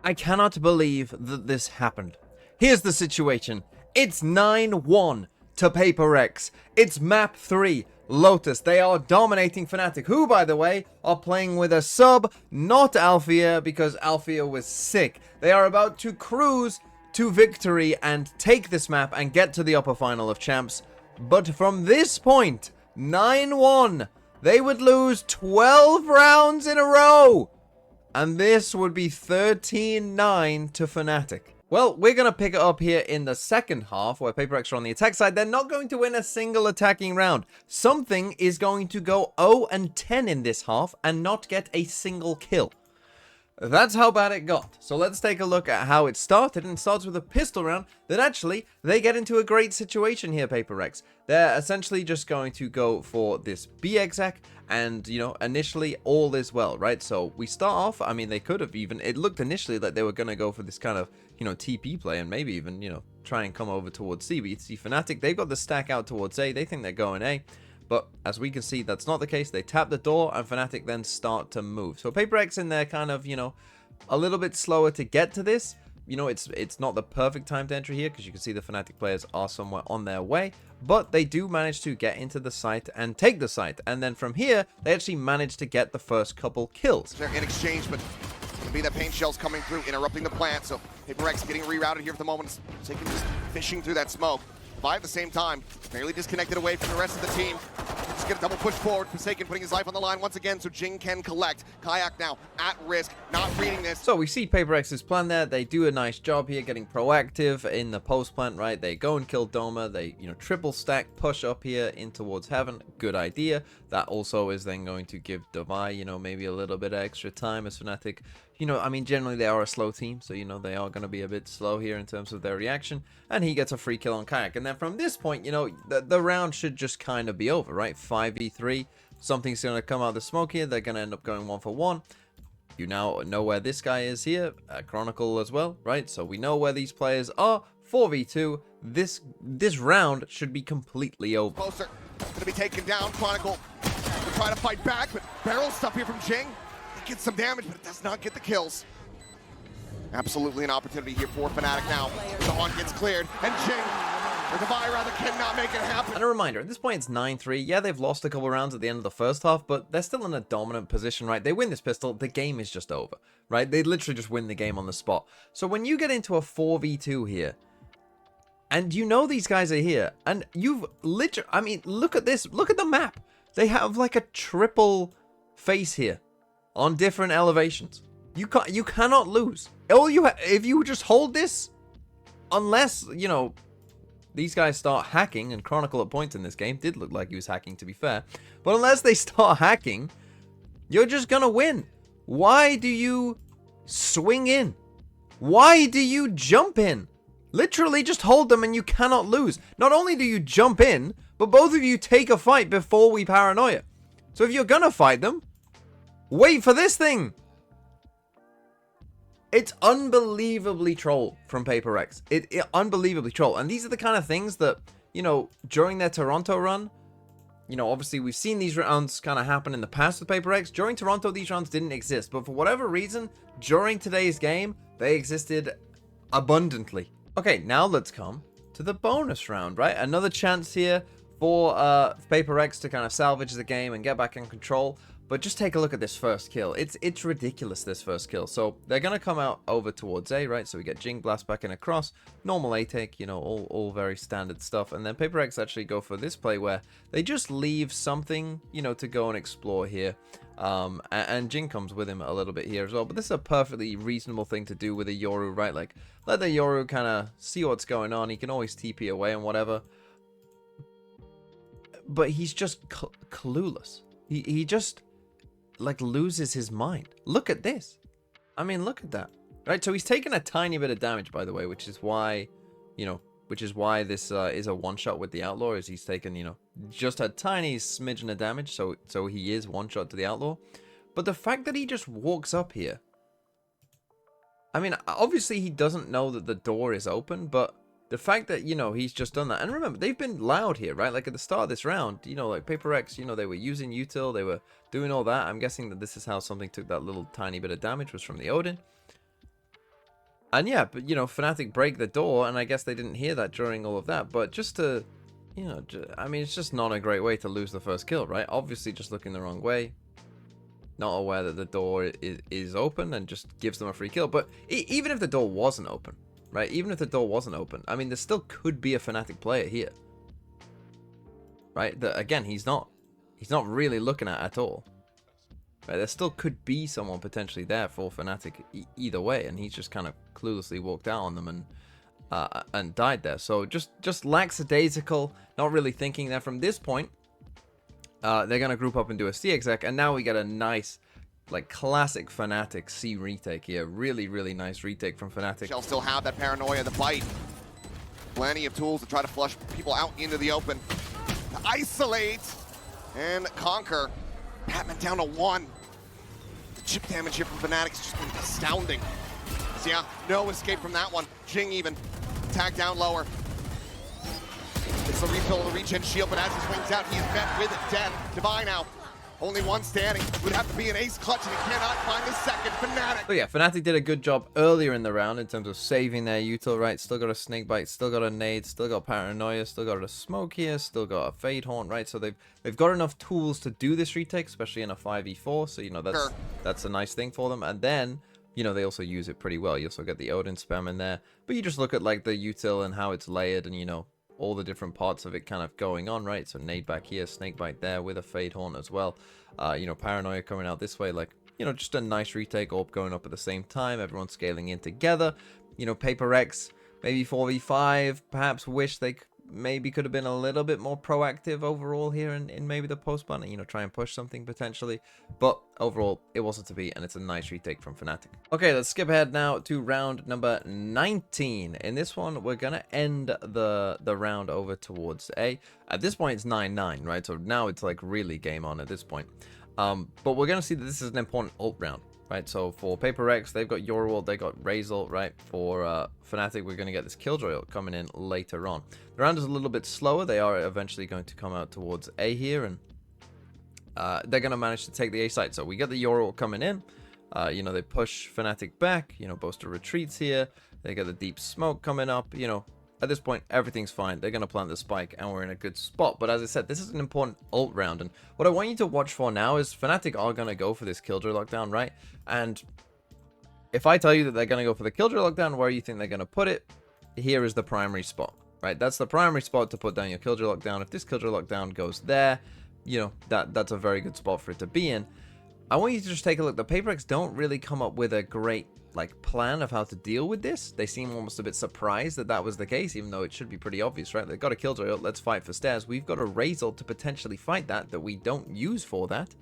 I cannot believe that this happened. Here's the situation. It's 9-1 to Paper X. It's map 3, Lotus. They are dominating Fnatic, who, by the way, are playing with a sub, not Althea, because Althea was sick. They are about to cruise to victory and take this map and get to the upper final of champs. But from this point, 9-1, they would lose 12 rounds in a row. And this would be 13-9 to Fnatic. Well, we're going to pick it up here in the second half, where Paper X are on the attack side. They're not going to win a single attacking round. Something is going to go 0-10 in this half and not get a single kill. That's how bad it got. So let's take a look at how it started. And it starts with a pistol round that actually they get into a great situation here, Paper X. They're essentially just going to go for this B exec, and you know, initially all is well, right? So we start off, I mean, they could have even, it looked initially like they were going to go for this kind of, you know, TP play and maybe even, you know, try and come over towards C. But you see Fnatic, they've got the stack out towards A. They think they're going A. But as we can see, that's not the case. They tap the door and Fnatic then start to move. So Paper X in there kind of, you know, a little bit slower to get to this. You know, it's not the perfect time to enter here because you can see the Fnatic players are somewhere on their way. But they do manage to get into the site and take the site. And then from here, they actually manage to get the first couple kills. They're in exchange, but it'll be that paint shell's coming through, interrupting the plant. So Paper X getting rerouted here for the moment. Taking just fishing through that smoke. At the same time, fairly disconnected away from the rest of the team. Just get a double push forward. Forsaken putting his life on the line once again, so Jing can collect. Kayak now at risk, not reading this. So we see Paper X's plan there. They do a nice job here getting proactive in the post plant, right? They go and kill Doma. They, you know, triple stack, push up here in towards heaven. Good idea. That also is then going to give Devi, you know, maybe a little bit of extra time as Fnatic. You know, I mean, generally they are a slow team, so, you know, they are going to be a bit slow here in terms of their reaction. And he gets a free kill on Kayak. And then from this point, you know, the round should just kind of be over, right? 5v3. Something's going to come out of the smoke here. They're going to end up going 1-for-1. You now know where this guy is here. Chronicle as well, right? So we know where these players are. 4v2. This round should be completely over. Closer. Going to be taken down. Chronicle will try to fight back, but barrel stuff here from Jing. Gets some damage, but it does not get the kills. Absolutely an opportunity here for Fnatic now. Dawn gets cleared, and Jing, or Devi rather, cannot make it happen. And a reminder, at this point it's 9-3. Yeah, they've lost a couple rounds at the end of the first half, but they're still in a dominant position, right? They win this pistol, the game is just over, right? They literally just win the game on the spot. So when you get into a 4v2 here, and you know these guys are here, and you've literally, I mean, look at this. Look at the map. They have like a triple face here. On different elevations. You cannot lose. All you if you just hold this, unless, you know, these guys start hacking, and Chronicle at points in this game did look like he was hacking, to be fair. But unless they start hacking, you're just gonna win. Why do you swing in? Why do you jump in? Literally just hold them and you cannot lose. Not only do you jump in, but both of you take a fight before we paranoia. So if you're gonna fight them, wait for this thing. It's unbelievably troll from Paper X. It unbelievably troll. And these are the kind of things that, you know, during their Toronto run, you know, obviously we've seen these rounds kind of happen in the past with Paper X. During Toronto, these rounds didn't exist. But for whatever reason, during today's game, they existed abundantly. Okay, now let's come to the bonus round, right? Another chance here for Paper X to kind of salvage the game and get back in control. But just take a look at this first kill. It's ridiculous, this first kill. So they're going to come out over towards A, right? So we get Jing blast back in across. Normal A take, you know, all very standard stuff. And then Paper X actually go for this play where they just leave something, you know, to go and explore here. And Jing comes with him a little bit here as well. But this is a perfectly reasonable thing to do with a Yoru, right? Like, let the Yoru kind of see what's going on. He can always TP away and whatever. But he's just clueless. He just, like, loses his mind. Look at this. I mean, look at that. Right, so he's taken a tiny bit of damage, by the way, which is why, you know, this is a one-shot with the Outlaw, is he's taken, you know, just a tiny smidgen of damage, so he is one-shot to the Outlaw. But the fact that he just walks up here, I mean, obviously he doesn't know that the door is open, but the fact that, you know, he's just done that. And remember, they've been loud here, right? Like at the start of this round, you know, like Paper X, you know, they were using util, they were doing all that. I'm guessing that this is how something took that little tiny bit of damage, was from the Odin. And yeah, but you know, Fnatic break the door, and I guess they didn't hear that during all of that. But just to, you know, I mean, it's just not a great way to lose the first kill, right? Obviously, just looking the wrong way, not aware that the door is open, and just gives them a free kill. But even if the door wasn't open, right? Even if the door wasn't open, I mean, there still could be a Fnatic player here, right? That again, he's not really looking at all. Right, there still could be someone potentially there for Fnatic either way, and he's just kind of cluelessly walked out on them and died there. So just lackadaisical, not really thinking there. From this point, they're gonna group up and do a C exec, and now we get a nice, like, classic Fnatic C retake here. Really nice retake from Fnatic. Shall still have that paranoia, the bite. Plenty of tools to try to flush people out into the open. To isolate and conquer. Patman down to 1. The chip damage here from Fnatic has just been astounding. So yeah, no escape from that one. Jing even tagged down lower. It's the refill of the regen shield, but as he swings out, he is met with death. Divine now, only one standing. Would have to be an ace clutch, and he cannot find the second. Fnatic. So yeah, Fnatic did a good job earlier in the round in terms of saving their util, right? Still got a snake bite, still got a nade, still got paranoia, still got a smoke here, still got a fade horn, right? So they've got enough tools to do this retake, especially in a 5v4. So you know that's a nice thing for them. And then you know they also use it pretty well. You also get the Odin spam in there, but you just look at like the util and how it's layered, and you know all the different parts of it kind of going on, right? So nade back here, snake bite there with a fade horn as well. You know, paranoia coming out this way, like, you know, just a nice retake, orb going up at the same time, everyone scaling in together. You know, Paper X, maybe 4v5, perhaps wish they maybe could have been a little bit more proactive overall here in maybe the post button, you know, try and push something potentially. But overall, it wasn't to be, and it's a nice retake from Fnatic. Okay, let's skip ahead now to round number 19. In this one, we're going to end the round over towards A. At this point, it's 9-9, right? So now it's like really game on at this point. But we're going to see that this is an important ult round, right? So for Paper X, they've got Your ult, they got Raze ult, right? For Fnatic, we're going to get this Killjoy ult coming in later on. The round is a little bit slower. They are eventually going to come out towards A here, and they're going to manage to take the A site. So we get the Your ult coming in. You know, they push Fnatic back. You know, Boaster retreats here. They get the deep smoke coming up. You know, at this point, everything's fine. They're going to plant the spike, and we're in a good spot. But as I said, this is an important ult round. And what I want you to watch for now is Fnatic are going to go for this Killjoy lockdown, right? And if I tell you that they're going to go for the Killjoy lockdown, where you think they're going to put it, here is the primary spot, right? That's the primary spot to put down your Killjoy lockdown. If this Killjoy lockdown goes there, you know, that's a very good spot for it to be in. I want you to just take a look. The Paper X don't really come up with a great like plan of how to deal with this. They seem almost a bit surprised that that was the case, even though it should be pretty obvious, right? They've got a Killjoy ult, let's fight for stairs. We've got a Raze ult to potentially fight that we don't use for that.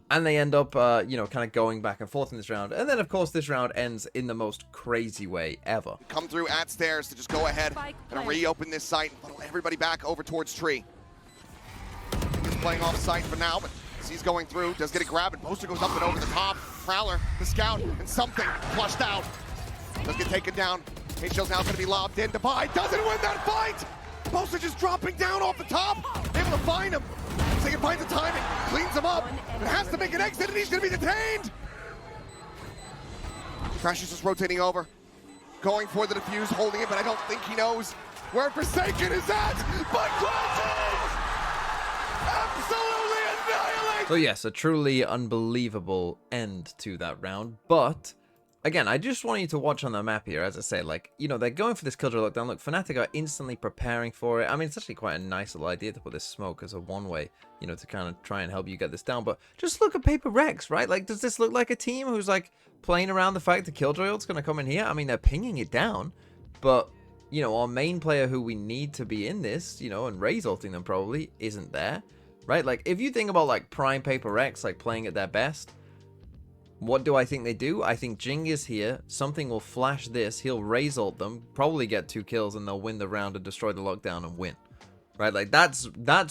And they end up, you know, kind of going back and forth in this round. And then, of course, this round ends in the most crazy way ever. Come through at stairs to just go ahead and reopen this site and funnel everybody back over towards tree. He's playing off site for now, but as he's going through, does get a grab, and Boaster goes up and over the top. Prowler, the scout, and something flushed out. Does get taken down. H-Shell's now going to be lobbed in. Divide doesn't win that fight! Boaster just dropping down off the top, able to find him. So he finds the timing, cleans him up, and has to make an exit, and he's going to be detained! Crash is just rotating over, going for the defuse, holding it, but I don't think he knows where Forsaken is at, but crashes! Absolutely annihilated! So yes, a truly unbelievable end to that round, but again, I just want you to watch on the map here. As I say, like, you know, they're going for this Killjoy lockdown. Look, Fnatic are instantly preparing for it. I mean, it's actually quite a nice little idea to put this smoke as a one-way, you know, to kind of try and help you get this down. But just look at Paper Rex, right? Like, does this look like a team who's, like, playing around the fact that Killjoy ult's going to come in here? I mean, they're pinging it down, but, you know, our main player who we need to be in this, you know, and Raze ulting them probably isn't there, right? Like, if you think about, like, prime Paper Rex, like, playing at their best, what do I think they do? I think Jing is here. Something will flash this. He'll Raze ult them, probably get 2 kills, and they'll win the round and destroy the lockdown and win. Right? Like, that's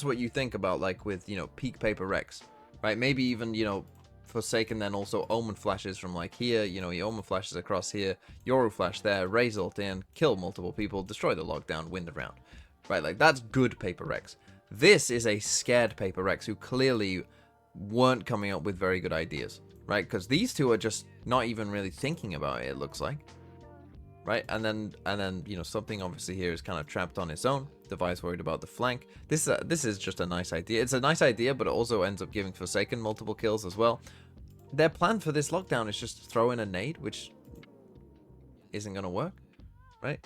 what you think about, like, with, you know, peak Paper Rex. Right? Maybe even, you know, Forsaken then also Omen flashes from, like, here. You know, he Omen flashes across here. Yoru flash there. Raze ult in. Kill multiple people. Destroy the lockdown. Win the round. Right? Like, that's good Paper Rex. This is a scared Paper Rex who clearly weren't coming up with very good ideas. Right, because these two are just not even really thinking about it, it looks like. right? And then you know, something obviously here is kind of trapped on its own. Device worried about the flank. This is just a nice idea. It's a nice idea, but it also ends up giving Forsaken multiple kills as well. Their plan for this lockdown is just to throw in a nade, which isn't gonna work, right?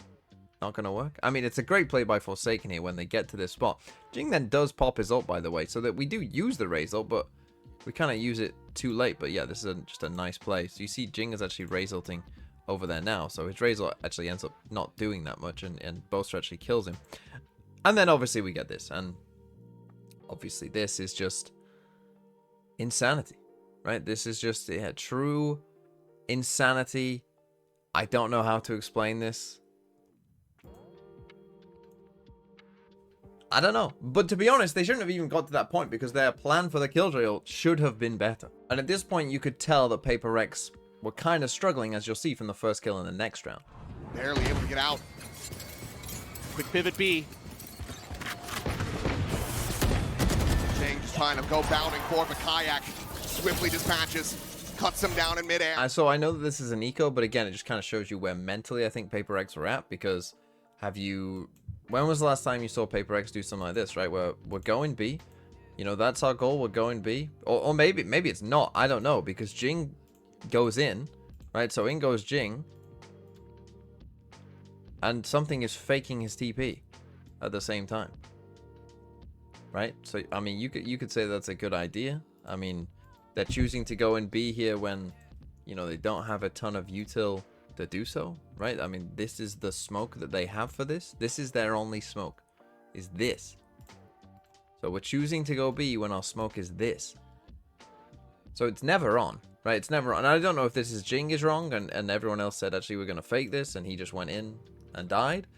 Not gonna work. I mean, it's a great play by Forsaken here when they get to this spot. Jing then does pop his ult, by the way, so that we do use the Raze ult, but we kind of use it too late. But yeah, this is just a nice play. So you see Jing is actually Raze ulting over there now, so his Raze ult actually ends up not doing that much, and Boaster actually kills him. And then obviously we get this, and obviously this is just insanity, right? This is just true insanity. I don't know how to explain this. I don't know. But to be honest, they shouldn't have even got to that point because their plan for the Killjoy ult should have been better. And at this point, you could tell that Paper Rex were kind of struggling, as you'll see from the first kill in the next round. Barely able to get out. Quick pivot B. Jing just trying to go bounding forward, but Kayak swiftly dispatches, cuts him down in midair. So I know that this is an eco, but again, it just kind of shows you where mentally I think Paper Rex were at, because when was the last time you saw Paper Rex do something like this, right? Where we're going B, you know, that's our goal, we're going B. Or maybe it's not, I don't know, because Jing goes in, right? So in goes Jing, and something is faking his TP at the same time, right? So I mean, you could say that's a good idea. I mean, they're choosing to go in B here when, you know, they don't have a ton of util to do so, right? I mean, this is the smoke that they have for this. This is their only smoke, is this. So we're choosing to go B when our smoke is this. So it's never on, right? It's never on. And I don't know if this is Jing is wrong and everyone else said, actually, we're going to fake this, and he just went in and died.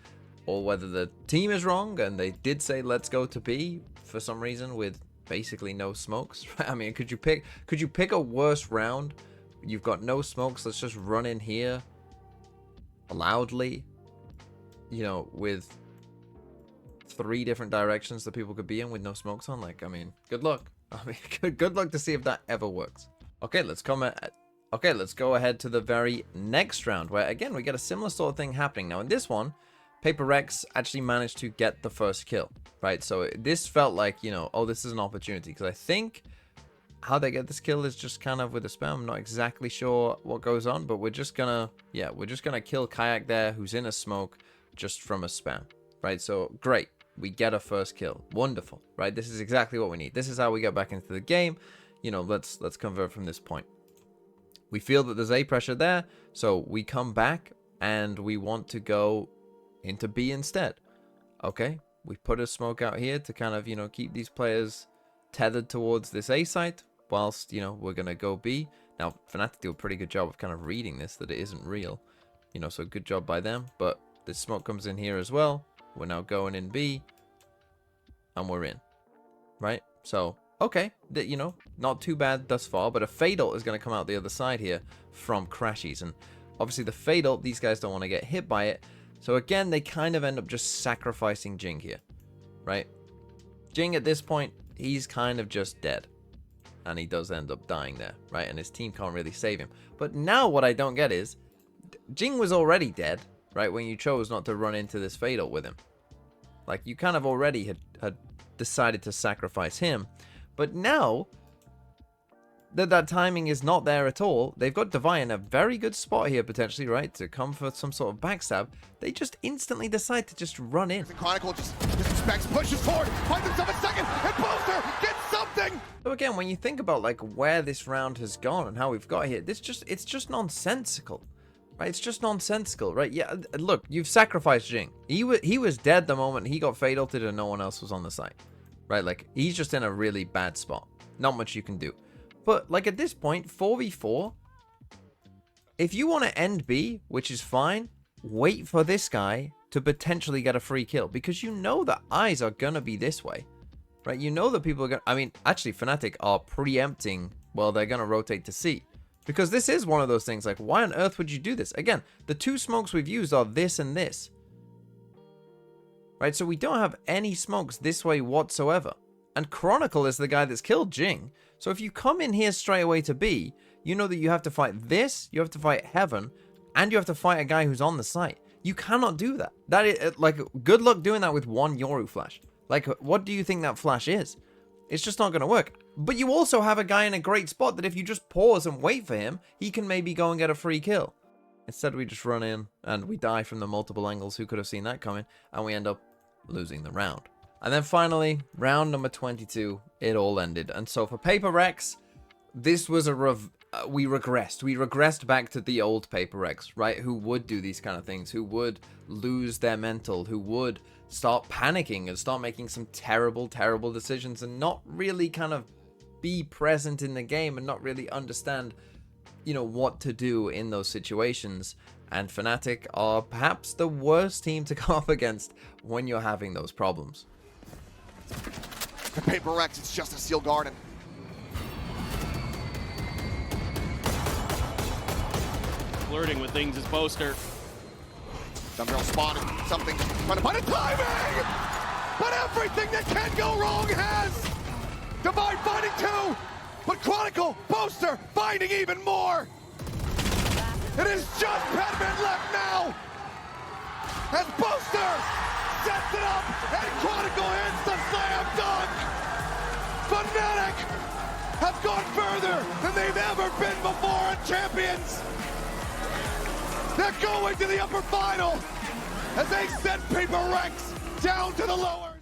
Or whether the team is wrong and they did say, let's go to B for some reason with basically no smokes. I mean, could you pick a worse round? You've got no smokes. Let's just run in here loudly, you know, with 3 different directions that people could be in with no smokes on. Like, I mean, good luck. I mean, good luck to see if that ever works. Okay, let's go ahead to the very next round, where again we get a similar sort of thing happening. Now in this one, Paper Rex actually managed to get the first kill, right? So this felt like, you know, oh, this is an opportunity, because I think how they get this kill is just kind of with a spam. I'm not exactly sure what goes on, but we're just gonna kill Kayak there, who's in a smoke, just from a spam, right? So great, we get a first kill, wonderful, right? This is exactly what we need. This is how we get back into the game. You know, let's convert from this point. We feel that there's A pressure there, so we come back and we want to go into B instead. Okay, we put a smoke out here to kind of, you know, keep these players tethered towards this A site, whilst, you know, we're gonna go B. Now Fnatic do a pretty good job of kind of reading this, that it isn't real, you know, so good job by them. But this smoke comes in here as well. We're now going in B, and we're in, right? So okay, you know, not too bad thus far, but a Fade ult is going to come out the other side here from Crashies, and obviously the Fade ult, these guys don't want to get hit by it, so again, they kind of end up just sacrificing Jing here, right? Jing at this point, he's kind of just dead, and he does end up dying there, right? And his team can't really save him. But now what I don't get is, Jing was already dead, right, when you chose not to run into this Fade ult with him. Like, you kind of already had decided to sacrifice him. But now that timing is not there at all, they've got Devi in a very good spot here potentially, right, to come for some sort of backstab. They just instantly decide to just run in. The Chronicle just disrespects, pushes forward, finds himself a second, and Boaster gets something! So again, when you think about like where this round has gone and how we've got here, it's just nonsensical. Right, it's just nonsensical, right? Yeah, look, you've sacrificed Jing. He was dead the moment he got Fade ulted and no one else was on the site. Right, like, he's just in a really bad spot. Not much you can do. But, like, at this point, 4v4, if you want to end B, which is fine, wait for this guy to potentially get a free kill. Because you know that eyes are going to be this way. Right, you know that people are going to... I mean, actually, Fnatic are preempting, well, they're going to rotate to C. Because this is one of those things, like, why on earth would you do this? Again, the 2 smokes we've used are this and this. Right, so we don't have any smokes this way whatsoever. And Chronicle is the guy that's killed Jing. So if you come in here straight away to B, you know that you have to fight this, you have to fight Heaven, and you have to fight a guy who's on the site. You cannot do that. That is, like, good luck doing that with one Yoru flash. Like, what do you think that flash is? It's just not going to work. But you also have a guy in a great spot that if you just pause and wait for him, he can maybe go and get a free kill. Instead, we just run in and we die from the multiple angles. Who could have seen that coming? And we end up losing the round. And then finally, round number 22, it all ended. And so for Paper Rex, this was we regressed. We regressed back to the old Paper Rex, right? Who would do these kind of things, who would lose their mental, who would start panicking and start making some terrible, terrible decisions and not really kind of be present in the game and not really understand, you know, what to do in those situations. And Fnatic are perhaps the worst team to come up against when you're having those problems. The Paper Rex, it's just a steel garden. Flirting with things as Poster. Dumbbell spotted something, trying to find a timing! But everything that can go wrong has! Divine finding two, but Chronicle, Poster finding even more! It is just Pedman left now! As Poster sets it up, and Chronicle hits the slam dunk! Fnatic have gone further than they've ever been before in Champions! They're going to the upper final as they send Paper Rex down to the lower.